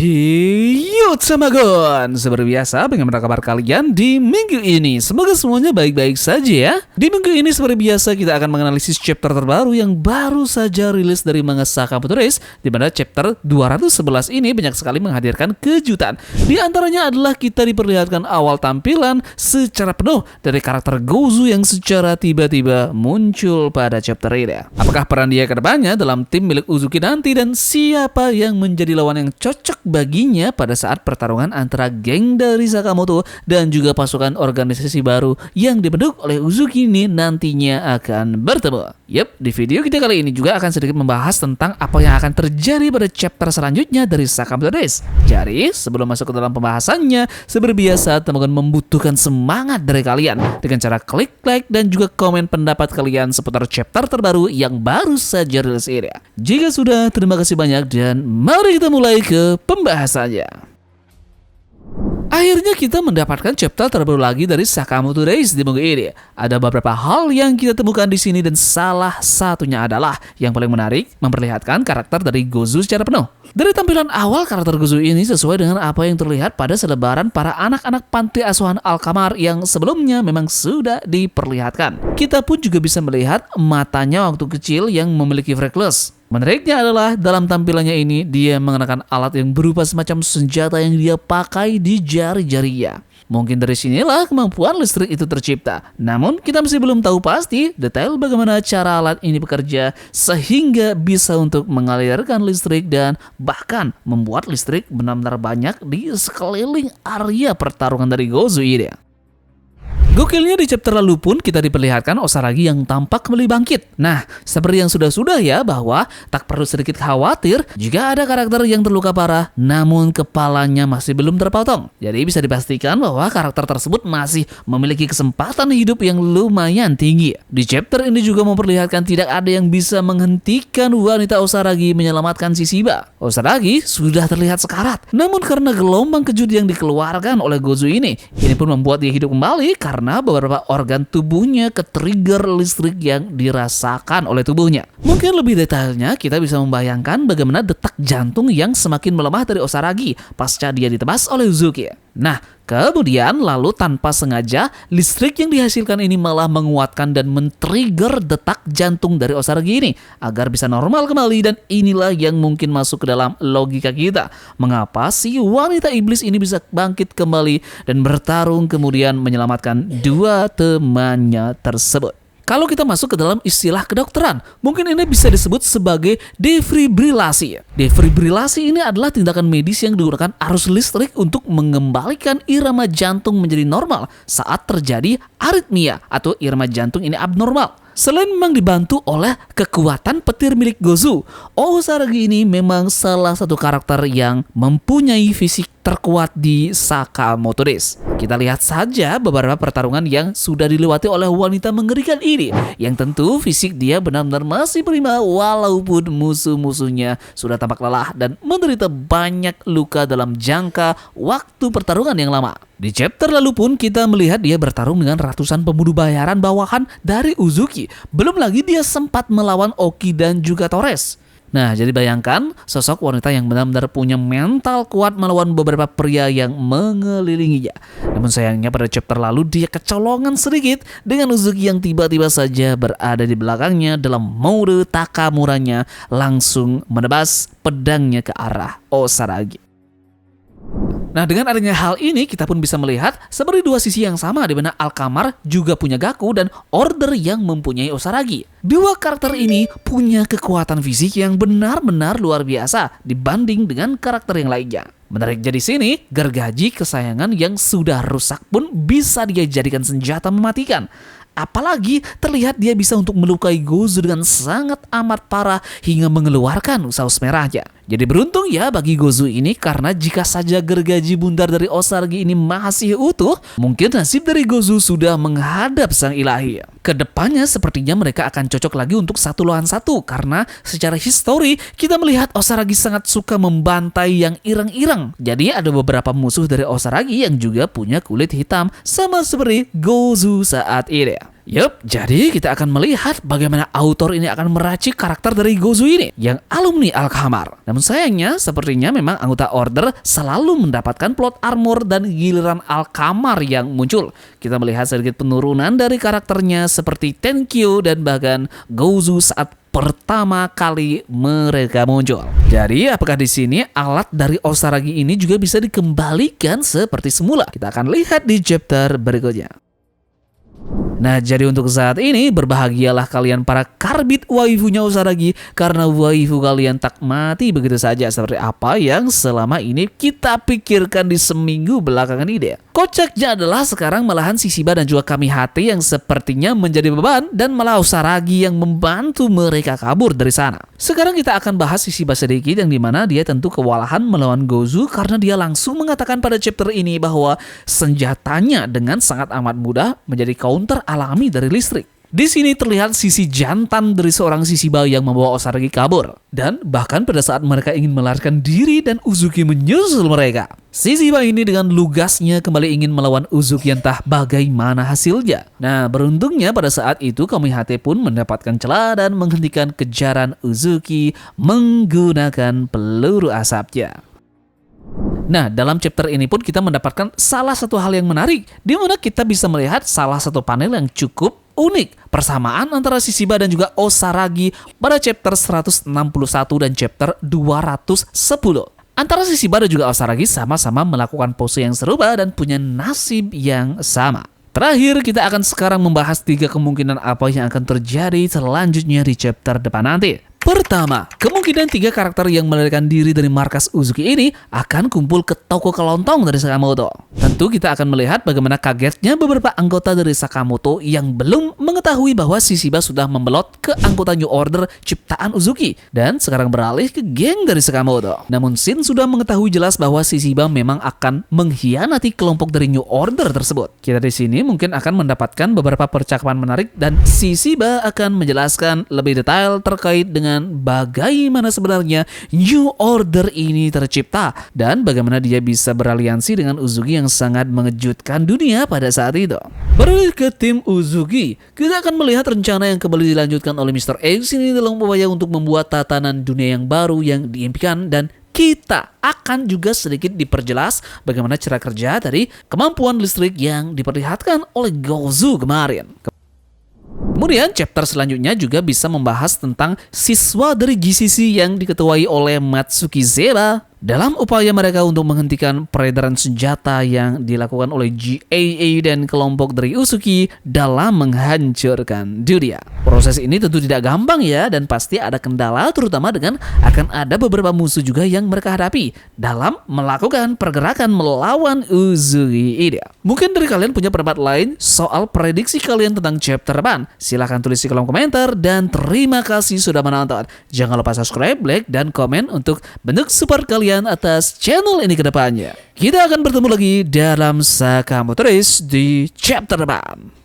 Hiyo Tamagon, seperti biasa bagaimana kabar kalian di minggu ini? Semoga semuanya baik-baik saja ya. Di minggu ini seperti biasa kita akan menganalisis chapter terbaru yang baru saja rilis dari manga Sakamoto Days, di mana chapter 211 ini banyak sekali menghadirkan kejutan. Di antaranya adalah kita diperlihatkan awal tampilan secara penuh dari karakter Gozu yang secara tiba-tiba muncul pada chapter ini. Apakah peran dia ke depannya dalam tim milik Uzuki nanti, dan siapa yang menjadi lawan yang cocok baginya pada saat pertarungan antara geng dari Sakamoto dan juga pasukan organisasi baru yang dibentuk oleh Uzuki ini nantinya akan bertemu. Yap, di video kita kali ini juga akan sedikit membahas tentang apa yang akan terjadi pada chapter selanjutnya dari Sakamoto Days. Jadi, sebelum masuk ke dalam pembahasannya, seperti biasa teman-teman membutuhkan semangat dari kalian dengan cara klik like dan juga komen pendapat kalian seputar chapter terbaru yang baru saja rilis ini. Jika sudah, terima kasih banyak dan mari kita mulai ke pembahasannya. Akhirnya kita mendapatkan chapter terbaru lagi dari Sakamoto Days di minggu ini. Ada beberapa hal yang kita temukan di sini dan salah satunya adalah yang paling menarik, memperlihatkan karakter dari Gozu secara penuh. Dari tampilan awal, karakter Gozu ini sesuai dengan apa yang terlihat pada selebaran para anak-anak panti asuhan Alkamar yang sebelumnya memang sudah diperlihatkan. Kita pun juga bisa melihat matanya waktu kecil yang memiliki freckles. Menariknya adalah dalam tampilannya ini dia mengenakan alat yang berupa semacam senjata yang dia pakai di jari-jarinya. Mungkin dari sinilah kemampuan listrik itu tercipta. Namun kita masih belum tahu pasti detail bagaimana cara alat ini bekerja sehingga bisa untuk mengalirkan listrik dan bahkan membuat listrik benar-benar banyak di sekeliling area pertarungan dari Gozu ini. Gokilnya di chapter lalu pun kita diperlihatkan Osaragi yang tampak kembali bangkit. Nah, seperti yang sudah ya, bahwa tak perlu sedikit khawatir jika ada karakter yang terluka parah namun kepalanya masih belum terpotong. Jadi bisa dipastikan bahwa karakter tersebut masih memiliki kesempatan hidup yang lumayan tinggi. Di chapter ini juga memperlihatkan tidak ada yang bisa menghentikan wanita Osaragi menyelamatkan si Shiba. Osaragi sudah terlihat sekarat, namun karena gelombang kejut yang dikeluarkan oleh Gozu ini pun membuat dia hidup kembali karena beberapa organ tubuhnya ke-trigger listrik yang dirasakan oleh tubuhnya. Mungkin lebih detailnya kita bisa membayangkan bagaimana detak jantung yang semakin melemah dari Osaragi pasca dia ditebas oleh Uzuki. Nah, kemudian lalu tanpa sengaja listrik yang dihasilkan ini malah menguatkan dan men-trigger detak jantung dari Osaragi ini agar bisa normal kembali, dan inilah yang mungkin masuk ke dalam logika kita. Mengapa si wanita iblis ini bisa bangkit kembali dan bertarung kemudian menyelamatkan dua temannya tersebut. Kalau kita masuk ke dalam istilah kedokteran, mungkin ini bisa disebut sebagai defibrilasi. Defibrilasi ini adalah tindakan medis yang digunakan arus listrik untuk mengembalikan irama jantung menjadi normal saat terjadi aritmia atau irama jantung ini abnormal. Selain memang dibantu oleh kekuatan petir milik Gozu, Osaragi ini memang salah satu karakter yang mempunyai fisik terkuat di Sakamoto Days. Kita lihat saja beberapa pertarungan yang sudah dilewati oleh wanita mengerikan ini, yang tentu fisik dia benar-benar masih prima walaupun musuh-musuhnya sudah tampak lelah dan menderita banyak luka dalam jangka waktu pertarungan yang lama. Di chapter lalu pun kita melihat dia bertarung dengan ratusan pembunuh bayaran bawahan dari Uzuki. Belum lagi dia sempat melawan Oki dan juga Torres. Nah, jadi bayangkan sosok wanita yang benar-benar punya mental kuat melawan beberapa pria yang mengelilinginya. Namun sayangnya pada chapter lalu dia kecolongan sedikit dengan Uzuki yang tiba-tiba saja berada di belakangnya dalam mode Takamuranya langsung menebas pedangnya ke arah Osaragi. Nah, dengan adanya hal ini kita pun bisa melihat seperti dua sisi yang sama, di mana Alkamar juga punya Gaku dan Order yang mempunyai Osaragi. Dua karakter ini punya kekuatan fisik yang benar-benar luar biasa dibanding dengan karakter yang lainnya. Menariknya di sini, gergaji kesayangan yang sudah rusak pun bisa dia jadikan senjata mematikan. Apalagi terlihat dia bisa untuk melukai Gozu dengan sangat amat parah hingga mengeluarkan saus merahnya. Jadi beruntung ya bagi Gozu ini, karena jika saja gergaji bundar dari Osaragi ini masih utuh, mungkin nasib dari Gozu sudah menghadap sang ilahi. Kedepannya sepertinya mereka akan cocok lagi untuk satu lawan satu, karena secara histori kita melihat Osaragi sangat suka membantai yang ireng-ireng. Jadi ada beberapa musuh dari Osaragi yang juga punya kulit hitam sama seperti Gozu saat ini. Yup, jadi kita akan melihat bagaimana autor ini akan meracik karakter dari Gozu ini yang alumni Alkhamar. Namun sayangnya, sepertinya memang anggota Order selalu mendapatkan plot armor dan giliran Alkhamar yang muncul. Kita melihat sedikit penurunan dari karakternya seperti Tenkyo dan bahkan Gozu saat pertama kali mereka muncul. Jadi, apakah di sini alat dari Osaragi ini juga bisa dikembalikan seperti semula? Kita akan lihat di chapter berikutnya. Nah, jadi untuk saat ini berbahagialah kalian para karbit waifunya Osaragi karena waifu kalian tak mati begitu saja seperti apa yang selama ini kita pikirkan di seminggu belakangan ini. Kocaknya adalah sekarang malahan Shishiba dan juga Kamihate yang sepertinya menjadi beban dan malah Osaragi yang membantu mereka kabur dari sana. Sekarang kita akan bahas Shishiba sedikit yang dimana dia tentu kewalahan melawan Gozu karena dia langsung mengatakan pada chapter ini bahwa senjatanya dengan sangat amat mudah menjadi counter alami dari listrik. Di sini terlihat sisi jantan dari seorang Shishiba yang membawa Osaragi kabur. Dan bahkan pada saat mereka ingin melarikan diri dan Uzuki menyusul mereka, Shishiba ini dengan lugasnya kembali ingin melawan Uzuki entah bagaimana hasilnya. Nah, beruntungnya pada saat itu Kamihate pun mendapatkan celah dan menghentikan kejaran Uzuki menggunakan peluru asapnya. Nah, dalam chapter ini pun kita mendapatkan salah satu hal yang menarik, di mana kita bisa melihat salah satu panel yang cukup unik. Persamaan antara Shishiba dan juga Osaragi pada chapter 161 dan chapter 210. Antara Shishiba dan juga Osaragi sama-sama melakukan pose yang serupa dan punya nasib yang sama. Terakhir, kita akan sekarang membahas 3 kemungkinan apa yang akan terjadi selanjutnya di chapter depan nanti. Pertama, kemungkinan 3 karakter yang melarikan diri dari markas Uzuki ini akan kumpul ke toko kelontong dari Sakamoto. Tentu kita akan melihat bagaimana kagetnya beberapa anggota dari Sakamoto yang belum mengetahui bahwa Shishiba sudah membelot ke anggota New Order ciptaan Uzuki dan sekarang beralih ke geng dari Sakamoto. Namun Shin sudah mengetahui jelas bahwa Shishiba memang akan mengkhianati kelompok dari New Order tersebut. Kita di sini mungkin akan mendapatkan beberapa percakapan menarik dan Shishiba akan menjelaskan lebih detail terkait dengan bagaimana sebenarnya New Order ini tercipta dan bagaimana dia bisa beraliansi dengan Uzuki yang sangat mengejutkan dunia pada saat itu. Beralih ke tim Uzuki, kita akan melihat rencana yang kembali dilanjutkan oleh Mr. X ini dalam upaya untuk membuat tatanan dunia yang baru yang diimpikan dan kita akan juga sedikit diperjelas bagaimana cara kerja dari kemampuan listrik yang diperlihatkan oleh Gozu kemarin. Kemudian chapter selanjutnya juga bisa membahas tentang siswa dari GCC yang diketuai oleh Matsuki Zeba dalam upaya mereka untuk menghentikan peredaran senjata yang dilakukan oleh GAA dan kelompok dari Uzuki dalam menghancurkan dunia. Proses ini tentu tidak gampang ya, dan pasti ada kendala terutama dengan akan ada beberapa musuh juga yang mereka hadapi dalam melakukan pergerakan melawan Uzuki ini. Mungkin dari kalian punya pendapat lain soal prediksi kalian tentang chapter depan. Silahkan tulis di kolom komentar dan terima kasih sudah menonton. Jangan lupa subscribe, like, dan komen untuk bentuk support kalian atas channel ini ke depannya. Kita akan bertemu lagi dalam Sakamoto Race di chapter depan.